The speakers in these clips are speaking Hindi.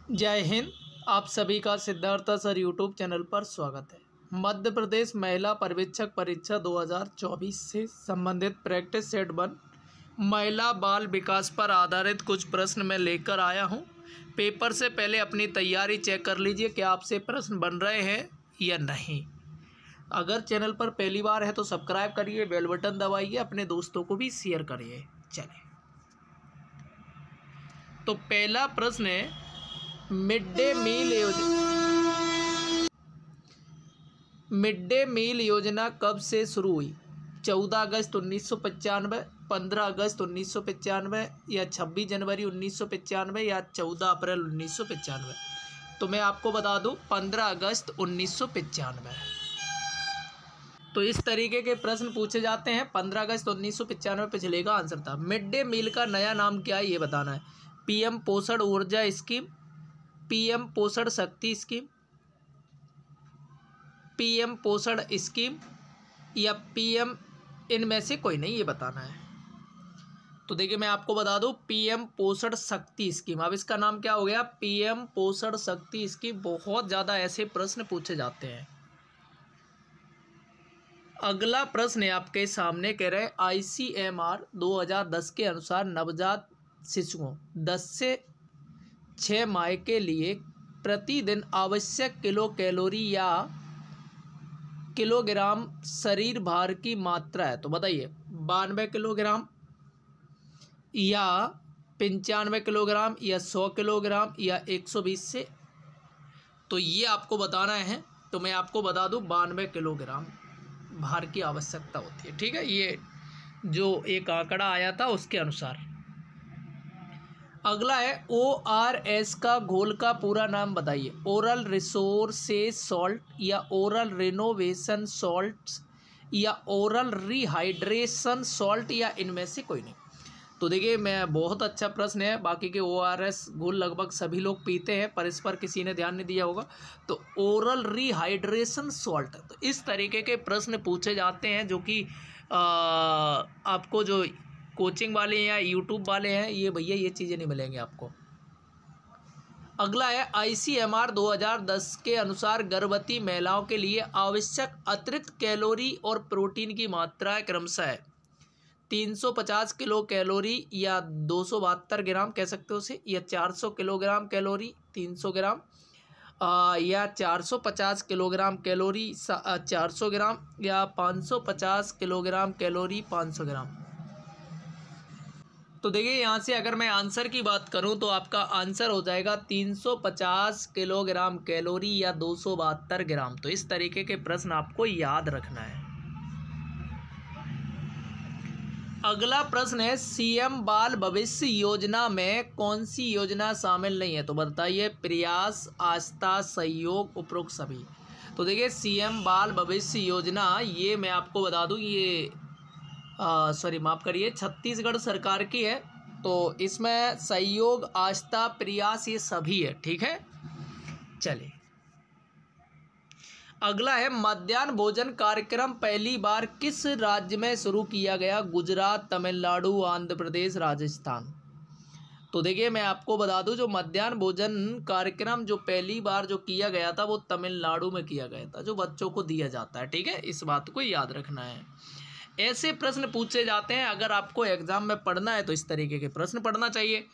जय हिंद। आप सभी का सिद्धार्थ सर यूट्यूब चैनल पर स्वागत है। मध्य प्रदेश महिला पर्यवेक्षक परीक्षा 2024 से संबंधित प्रैक्टिस सेट 1 महिला बाल विकास पर आधारित कुछ प्रश्न मैं लेकर आया हूं। पेपर से पहले अपनी तैयारी चेक कर लीजिए कि आपसे प्रश्न बन रहे हैं या नहीं। अगर चैनल पर पहली बार है तो सब्सक्राइब करिए, बेल बटन दबाइए, अपने दोस्तों को भी शेयर करिए। चलिए, तो पहला प्रश्न है, मिड डे मील योजना कब से शुरू हुई? 14 अगस्त 1995, 15 अगस्त 1995 या 26 जनवरी 1995 या 14 अप्रैल 1995? तो मैं आपको बता दूं 15 अगस्त 1995। तो इस तरीके के प्रश्न पूछे जाते हैं। 15 अगस्त 1995 पे चलेगा आंसर था। मिड डे मील का नया नाम क्या है ये बताना है। पीएम पोषण ऊर्जा स्कीम, पीएम पोषण शक्ति स्कीम, पीएम पोषण स्कीम या पीएम, इनमें से कोई नहीं, ये बताना है। तो देखिए मैं आपको बता दूं पीएम पोषण शक्ति स्कीम। अब इसका नाम क्या हो गया? पीएम पोषण शक्ति स्कीम। बहुत ज़्यादा ऐसे प्रश्न पूछे जाते हैं। अगला प्रश्न है आपके सामने, कह रहे हैं आईसीएमआर 2010 के अनुसार नवजात शिशुओं 10 से 6 माह के लिए प्रतिदिन आवश्यक किलो कैलोरी या किलोग्राम शरीर भार की मात्रा है। तो बताइए 92 किलोग्राम या 95 किलोग्राम या 100 किलोग्राम या 120 से? तो ये आपको बताना है। तो मैं आपको बता दूं 92 किलोग्राम भार की आवश्यकता होती है। ठीक है, ये जो एक आंकड़ा आया था उसके अनुसार। अगला है ORS का घोल का पूरा नाम बताइए। ओरल रिसोर्सेज सॉल्ट या ओरल रिनोवेशन सॉल्ट या ओरल रिहाइड्रेशन सॉल्ट या इनमें से कोई नहीं। तो देखिए मैं, बहुत अच्छा प्रश्न है। बाकी के ORS घोल लगभग सभी लोग पीते हैं, पर इस पर किसी ने ध्यान नहीं दिया होगा। तो ओरल रिहाइड्रेशन सॉल्ट। तो इस तरीके के प्रश्न पूछे जाते हैं जो कि आपको जो कोचिंग वाले या यूट्यूब वाले हैं, ये भैया ये चीज़ें नहीं मिलेंगी आपको। अगला है आईसीएमआर 2010 के अनुसार गर्भवती महिलाओं के लिए आवश्यक अतिरिक्त कैलोरी और प्रोटीन की मात्रा क्रमशः है 350 किलो कैलोरी या 272 ग्राम कह सकते हो उसे, या 400 किलोग्राम कैलोरी 300 ग्राम या 450 किलोग्राम कैलोरी 400 ग्राम या 550 किलोग्राम कैलोरी 500 ग्राम। तो देखिए यहाँ से अगर मैं आंसर की बात करूँ तो आपका आंसर हो जाएगा 350 किलोग्राम कैलोरी या 272 ग्राम। तो इस तरीके के प्रश्न आपको याद रखना है। अगला प्रश्न है, सीएम बाल भविष्य योजना में कौन सी योजना शामिल नहीं है? तो बताइए प्रयास, आस्था, सहयोग, उपरोक्त सभी। तो देखिए सीएम बाल भविष्य योजना, ये मैं आपको बता दूं, ये माफ़ करिए, छत्तीसगढ़ सरकार की है। तो इसमें सहयोग, आस्था, प्रयास ये सभी है। ठीक है, चलिए अगला है, मध्याह्न भोजन कार्यक्रम पहली बार किस राज्य में शुरू किया गया? गुजरात, तमिलनाडु, आंध्र प्रदेश, राजस्थान। तो देखिए मैं आपको बता दूं जो मध्याह्न भोजन कार्यक्रम जो पहली बार जो किया गया था वो तमिलनाडु में किया गया था, जो बच्चों को दिया जाता है। ठीक है, इस बात को याद रखना है। ऐसे प्रश्न पूछे जाते हैं। अगर आपको एग्जाम में पढ़ना है तो इस तरीके के प्रश्न पढ़ना चाहिए।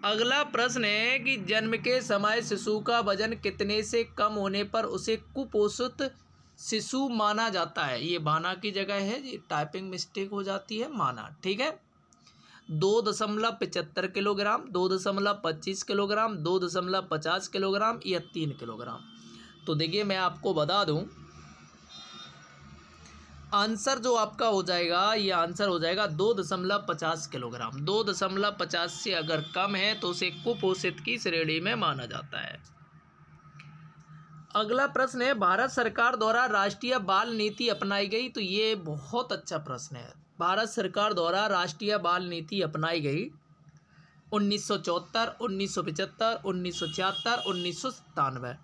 अगला प्रश्न है कि जन्म के समय शिशु का वजन कितने से कम होने पर उसे कुपोषित शिशु माना जाता है? ये माना की जगह है, ये टाइपिंग मिस्टेक हो जाती है, माना। ठीक है, 2.75 किलोग्राम, 2.25 किलोग्राम, 2.50 किलोग्राम या 3 किलोग्राम। तो देखिए मैं आपको बता दूं आंसर जो आपका हो जाएगा, ये आंसर हो जाएगा 2.50 किलोग्राम। 2.50 से अगर कम है तो उसे कुपोषित की श्रेणी में माना जाता है। अगला प्रश्न है, भारत सरकार द्वारा राष्ट्रीय बाल नीति अपनाई गई। तो ये बहुत अच्छा प्रश्न है। भारत सरकार द्वारा राष्ट्रीय बाल नीति अपनाई गई 1974, 1975, 1976, 1997।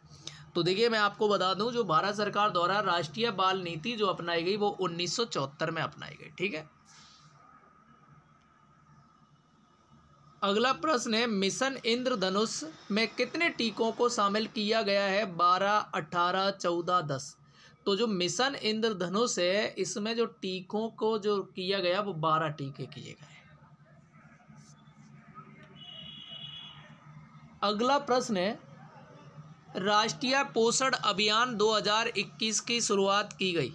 तो देखिए मैं आपको बता दूं जो भारत सरकार द्वारा राष्ट्रीय बाल नीति जो अपनाई गई वो 1974 में अपनाई गई। ठीक है, अगला प्रश्न है, मिशन इंद्रधनुष में कितने टीकों को शामिल किया गया है? 12, 18, 14, 10। तो जो मिशन इंद्रधनुष है इसमें जो टीकों को जो किया गया वो 12 टीके किए गए। अगला प्रश्न है, राष्ट्रीय पोषण अभियान 2021 की शुरुआत की गई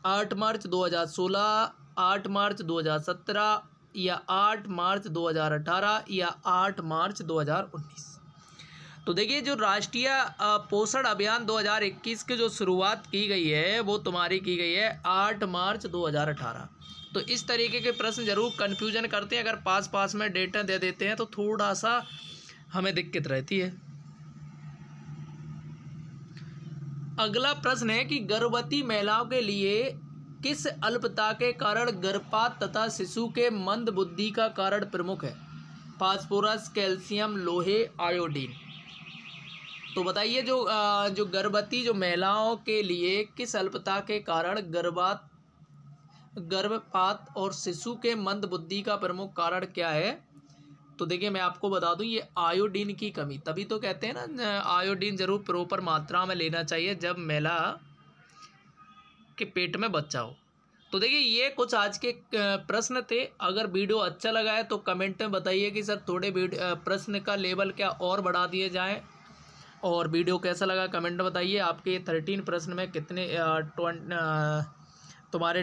8 मार्च 2016, 8 मार्च 2017 या 8 मार्च 2018 या 8 मार्च 2019। तो देखिए जो राष्ट्रीय पोषण अभियान 2021 की जो शुरुआत की गई है वो तुम्हारी की गई है 8 मार्च 2018। तो इस तरीके के प्रश्न जरूर कन्फ्यूजन करते हैं, अगर पास पास में डेटा दे देते हैं तो थोड़ा सा हमें दिक्कत रहती है। अगला प्रश्न है कि गर्भवती महिलाओं के लिए किस अल्पता के कारण गर्भपात तथा शिशु के मंद बुद्धि का कारण प्रमुख है? फास्फोरस, कैल्शियम, लोहे, आयोडीन। तो बताइए जो गर्भवती जो महिलाओं के लिए किस अल्पता के कारण गर्भपात और शिशु के मंद बुद्धि का प्रमुख कारण क्या है? तो देखिए मैं आपको बता दूं, ये आयोडीन की कमी। तभी तो कहते हैं ना आयोडीन जरूर प्रॉपर मात्रा में लेना चाहिए जब महिला के पेट में बच्चा हो। तो देखिए ये कुछ आज के प्रश्न थे। अगर वीडियो अच्छा लगा है तो कमेंट में बताइए कि सर थोड़े प्रश्न का लेवल क्या और बढ़ा दिए जाएं, और वीडियो कैसा लगा कमेंट में बताइए। आपके 13 प्रश्न में कितने तुम्हारे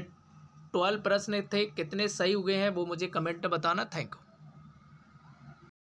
12 प्रश्न थे, कितने सही हुए हैं वो मुझे कमेंट में बताना। Thank you.